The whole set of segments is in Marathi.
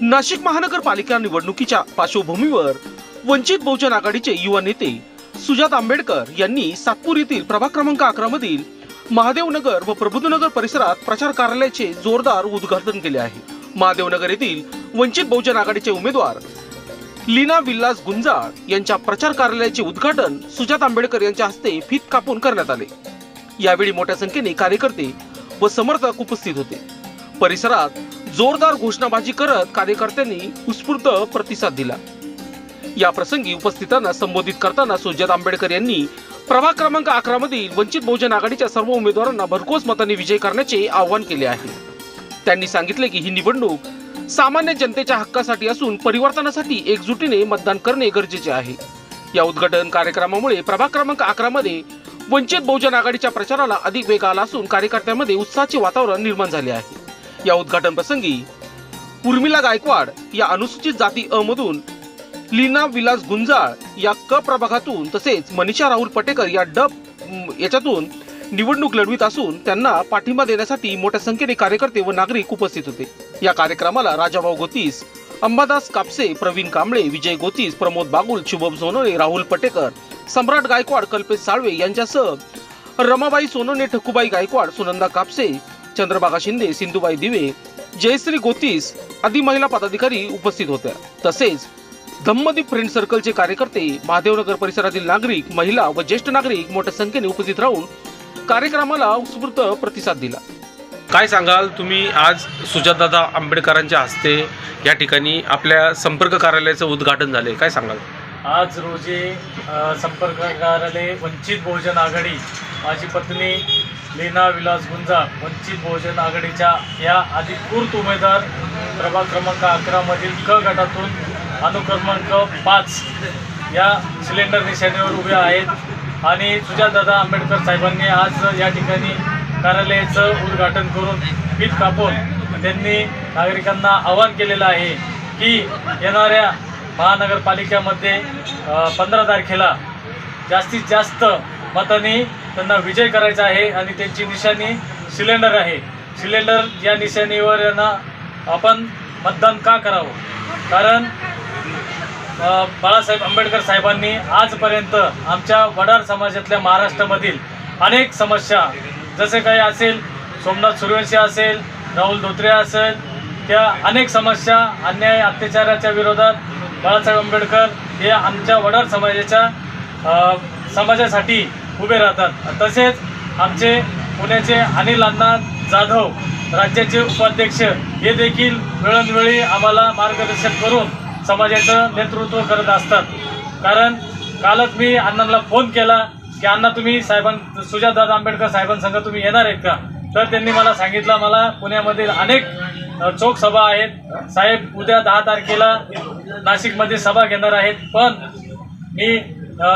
नाशिक महानगरपालिका निवडणुकीच्या पार्श्वभूमीवर वंचित बहुजन आघाडीचे युवा नेते सुजात आंबेडकर यांनी सातपूर येथील प्रभाग क्रमांक 11 मधील महादेवनगर व प्रबुद्धनगर परिसरात प्रचार कार्यालयाचे जोरदार उद्घाटन केले आहे। महादेवनगर येथील वंचित बहुजन आघाडीचे उमेदवार लीना विलास गुंजाळ यांच्या प्रचार कार्यालयाचे उद्घाटन सुजात आंबेडकर यांच्या हस्ते फीत कापून करण्यात आले। यावेळी मोठ्या संख्येने कार्यकर्ते व समर्थक उपस्थित होते। परिसरात जोरदार घोषणाबाजी करत कार्यकर्त्यांनी उत्स्फूर्त प्रतिसाद दिला। या प्रसंगी उपस्थितांना संबोधित करताना सुजात आंबेडकर यांनी प्रभाग क्रमांक 11 मधील वंचित बहुजन आघाडीच्या सर्व उमेदवारांना भरघोस मतांनी विजय करण्याचे आवाहन केले आहे। त्यांनी सांगितले की ही निवडणूक सामान्य जनतेच्या हक्कासाठी असून परिवर्तनासाठी एकजुटीने मतदान करणे गरजेचे आहे। या उद्घाटन कार्यक्रमामुळे प्रभाग क्रमांक 11 मध्ये वंचित बहुजन आघाडीच्या प्रचाराला अधिक वेग आला असून कार्यकर्त्यांमध्ये उत्साहाचे वातावरण निर्माण झाले आहे। या उद्घाटन प्रसंगी उर्मिला गायकवाड या अनुसूचित जाती अ मधून, लीना विलास गुंजाळ या क प्रभागातून तसेच मनीषा राहुल पटेकर या ड याच्यातून निवडणूक लढवित असून त्यांना पाठिंबा देण्यासाठी मोठ्या संख्येने कार्यकर्ते व नागरिक उपस्थित होते। या कार्यक्रमाला राजाभाऊ गोतीस, अंबादास कापसे, प्रवीण कांबळे, विजय गोतीस, प्रमोद बागुल, शुभम सोनोने, राहुल पटेकर, सम्राट गायकवाड, कल्पेश साळवे यांच्यासह रमाबाई सोनोने, ठकुबाई गायकवाड, सुनंदा कापसे, चंद्रबागा शिंदे, सिंधुबाई दिवे, जयश्री गोतीस आदी महिला पदाधिकारी उपस्थित होत्या। तसेच धम्मदीप फ्रेंड सर्कलचे कार्यकर्ते, महादेवनगर परिसरातील नागरिक, महिला व ज्येष्ठ नागरिक मोठ्या संख्येने उपस्थित राहून कार्यक्रमाला उत्स्फूर्त प्रतिसाद दिला। काय सांगाल तुम्ही, आज सुजातदादा आंबेडकरांच्या हस्ते या ठिकाणी आपल्या संपर्क कार्यालयाचं उद्घाटन झाले, काय सांगाल? आज रोजी संपर्क कार्यालय वंचित बहुजन आघाडी, माझी पत्नी लीना विलास गुंजाळ वंचित बहुजन आघाडीच्या या अधिकृत उमेदवार प्रभाग क्रमांक 11 मधील क गटातून अनुक्रमांक 5 या सिलेंडर निशाणीवर उभे आहेत आणि सुजातदादा आंबेडकर साहेबांनी आज या ठिकाणी कार्यालयाचं उद्घाटन करून फीत कापून त्यांनी नागरिकांना आवाहन केलेलं आहे की येणाऱ्या महानगरपालिकेमध्ये 15 तारखेला जास्तीत जास्त मतांनी त्यांना विजय करायचा आहे आणि त्यांची निशाणी सिलेंडर आहे। सिलेंडर या निशाणीवर यांना आपण मतदान का करावं? कारण बाळासाहेब आंबेडकर साहेबांनी आजपर्यंत आमच्या वडार समाजातल्या महाराष्ट्रामधील अनेक समस्या, जसे काही असेल सोमनाथ सूर्यवंशी असेल, राहुल धोत्रे असेल, त्या अनेक समस्या, अन्याय अत्याचाराच्या विरोधात बाळासाहेब आंबेडकर हे आमच्या वडार समाजासाठी उभे राहतात। तसेच आमचे पुण्याचे अनिल अण्णा जाधव राज्याचे उपाध्यक्ष हे देखील वेळोवेळी आम्हाला मार्गदर्शन करून समाजाचं नेतृत्व करत असतात। कारण कालच मी अण्णांना फोन केला की अण्णा तुम्ही सुजातदादा आंबेडकर साहेबांसंग तुम्ही येणार आहेत का? तर त्यांनी मला सांगितलं मला पुण्यामधील अनेक चौक सभा आहेत साहेब, उद्या 10 तारखेला नाशिकमध्ये सभा घेणार आहेत, पण मी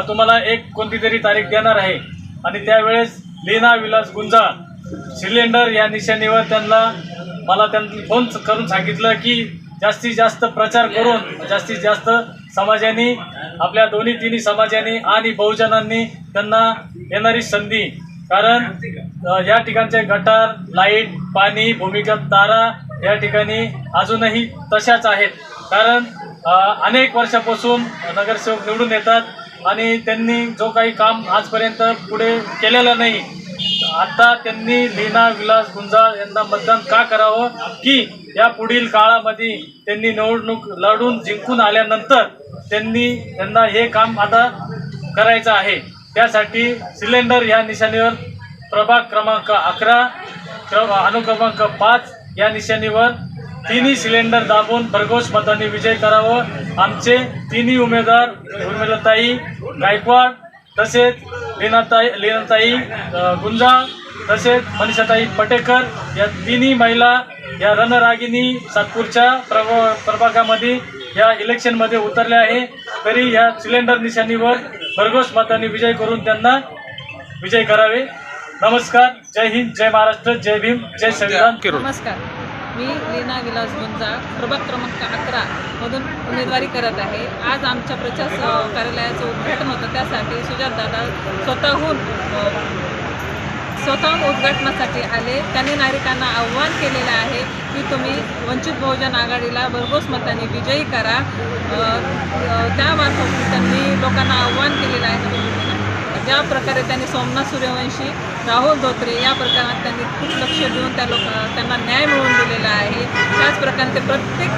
तुम्हाला एक कोणती तरी तारीख देणार आहे आणि त्यावेळेस लीना विलास गुंजाळ सिलेंडर या निशाणीवर त्यांनी फोन करून सांगितलं की जास्तीत जास्त प्रचार करून जास्तीत जास्त समाजांनी, आपल्या तिन्ही समाजांनी आणि बहुजनांनी त्यांना येणारी संधी, कारण या ठिकाणचे गटार, लाईट, पाणी, भूमिगत तारा या ठिकाणी अजूनही तशाच आहेत। कारण अनेक वर्षापासून नगरसेवक निवडून येतात आणि त्यांनी जो काही काम आजपर्यंत पुढे केलेलं नाही, आता त्यांनी लीना विलास गुंजाळ यांना मतदान का करावं की या पुढील काळामध्ये त्यांनी निवडणूक लढून जिंकून आल्यानंतर त्यांना हे काम आता करायचं आहे। त्यासाठी सिलेंडर या निशाणीवर प्रभाग क्रमांक 11 अनुक्रमांक 5 या निशाणीवर तिन्ही सिलेंडर दाबून भरघोस मतांनी विजय करावं। आमचे तिन्ही उमेदवार उर्मिलाताई गायकवाड, तसेच लीनाताई गुंजाळ, तसेच मनीषाताई पटेकर या तिन्ही महिला या रणरागिणी सातपूरच्या प्रभागामध्ये या इलेक्शनमध्ये उतरल्या आहे। तरी या सिलेंडर निशाणीवर भरघोस मतांनी विजय करून त्यांना विजय करावे। नमस्कार, जय हिंद, जय महाराष्ट्र, जय भीम, जय संविधान। नमस्कार, मी लीना विलास गुंजाळ प्रभाग क्रमांक 11 मधून उमेदवारी करत आहे। आज आमच्या प्रचार कार्यालयाचं उद्घाटन होतं, त्यासाठी सुजातदादा स्वतःहून स्वतःहून उद्घाटनासाठी आले. त्यांनी नागरिकांना आव्हान केलेलं आहे की तुम्ही वंचित बहुजन आघाडीला भरघोस मताने विजयी करा. त्यामार्फत त्यांनी लोकांना आव्हान केलेलं आहे. ज्या प्रकारे त्यांनी सोमनाथ सूर्यवंशी, राहुल धोत्रे या प्रकरणात त्यांनी खूप लक्ष देऊन त्यांना न्याय मिळवून दिलेला आहे. त्याच प्रकारे ते प्रत्येक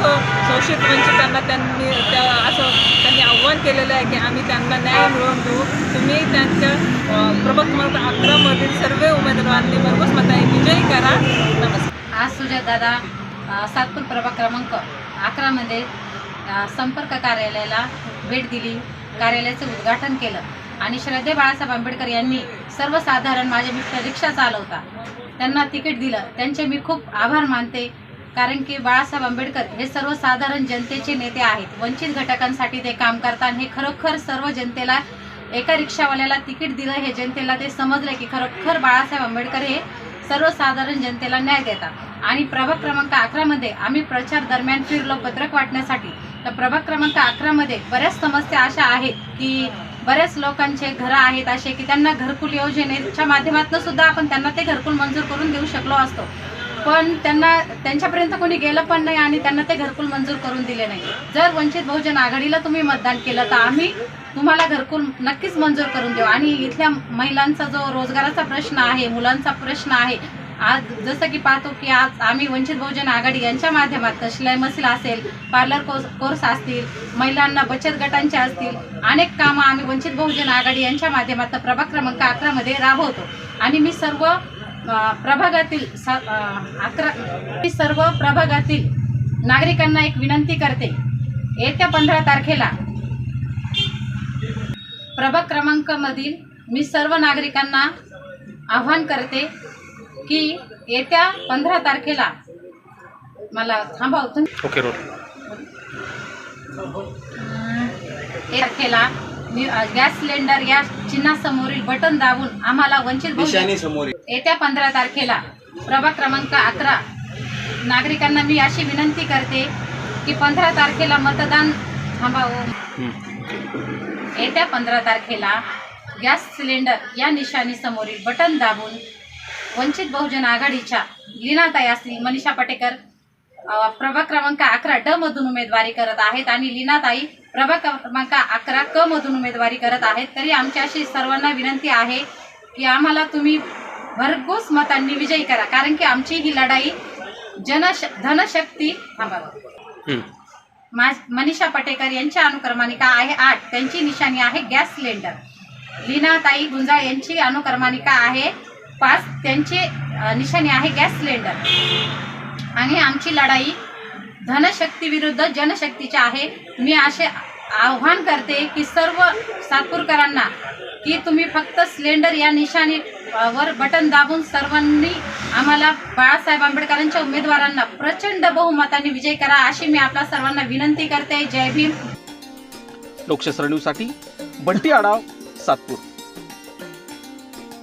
शोषित वंचितांना त्यांनी आव्हान केलेलं आहे की आम्ही त्यांना न्याय मिळवून देऊ. तुम्ही त्यांच्या प्रभाग क्रमांक 11 मधील सर्व उमेदवारांनी भरघोस मताने विजयी करा. नमस्कार. आज सुजातदादा सातपूर प्रभाग क्रमांक 11 मध्ये संपर्क कार्यालयाला भेट दिली, कार्यालयाचं उद्घाटन केलं आणि श्रद्धे बाळासाहेब आंबेडकर यांनी सर्वसाधारण माझे मिस्टर रिक्षा चालवता त्यांना तिकीट दिलं. त्यांचे मी खूप आभार मानते, कारण की बाळासाहेब आंबेडकर हे सर्वसाधारण जनतेचे नेते आहेत. वंचित घटकांसाठी ते काम करतात. हे खरोखर सर्व जनतेला, एका रिक्षावाल्याला तिकीट दिलं हे जनतेला ते समजलं की खरोखर बाळासाहेब आंबेडकर हे सर्वसाधारण जनतेला न्याय देतात. आणि प्रभाग क्रमांक 11 मध्ये आम्ही प्रचार दरम्यान फिरलो पत्रक वाटण्यासाठी. तर प्रभाग क्रमांक 11 मध्ये बऱ्याच समस्या अशा आहेत की बऱ्याच लोकांचे घरं आहेत असे की त्यांना घरकुल योजनेच्या माध्यमातून सुद्धा आपण त्यांना ते घरकुल मंजूर करून देऊ शकलो असतो, पण त्यांच्यापर्यंत कोणी गेलं पण नाही आणि त्यांना ते घरकुल मंजूर करून दिले नाही. जर वंचित बहुजन आघाडीला तुम्ही मतदान केलं तर आम्ही तुम्हाला घरकुल नक्कीच मंजूर करून देऊ. आणि इथल्या महिलांचा जो रोजगाराचा प्रश्न आहे, मुलांचा प्रश्न आहे, आज जसं की पाहतो की आज आम्ही वंचित बहुजन आघाडी यांच्या माध्यमातून शिलाई मशीन असेल, पार्लर कोर्स असतील, महिलांना बचत गटांचे असतील, अनेक कामं आम्ही वंचित बहुजन आघाडी यांच्या माध्यमातून प्रभाग क्रमांक 11 मध्ये राबवतो. आणि मी सर्व प्रभागातील नागरिकांना एक विनंती करते, येत्या 15 तारखेला प्रभाग क्रमांक मधील मी सर्व नागरिकांना आव्हान करते की येत्या 15 तारखेला मला थांबवतो. ओके रोड तारखेला गॅस सिलेंडर या चिन्हासमोरील बटन दाबून आम्हाला वंचित येत्या 15 तारखेला प्रभाग क्रमांक 11 नागरिकांना मी अशी विनंती करते की 15 तारखेला मतदान थांबावं. येत्या 15 तारखेला गॅस सिलेंडर या निशाणी समोरील बटन दाबून वंचित बहुजन आघाडीच्या लीनाताई असतील, मनीषा पटेकर प्रभाग क्रमांक 11 ड मधून उमेदवारी करत आहेत आणि लीनाताई प्रभाग क्रमांक 11 क मधून उमेदवारी करत आहेत. तरी आमची अशी सर्वांना विनंती आहे की आम्हाला तुम्ही भरघोस मतांनी विजयी करा, कारण की आमची ही लढाई धनशक्ती मनीषा पटेकर यांच्या अनुक्रमानिका आहे 8, त्यांची निशाणी आहे गॅस सिलेंडर. लीनाताई गुंजाळ यांची अनुक्रमानिका आहे 5, त्यांची निशाणी आहे गॅस सिलेंडर. आणि आमची लढाई धनशक्ती विरुद्ध जनशक्तीची आहे. मी असे आव्हान करते की सर्व सातपूरकरांना की तुम्ही फक्त सिलेंडर या निशाणी वर बटन दाबून सर्वांनी आम्हाला बाळासाहेब आंबेडकरांच्या उमेदवारांना प्रचंड बहुमताने विजय करा, अशी मी आपल्या सर्वांना विनंती करते. जय भीम. लोकशास्त्र न्यूजसाठी बंटी आडाव, सातपूर.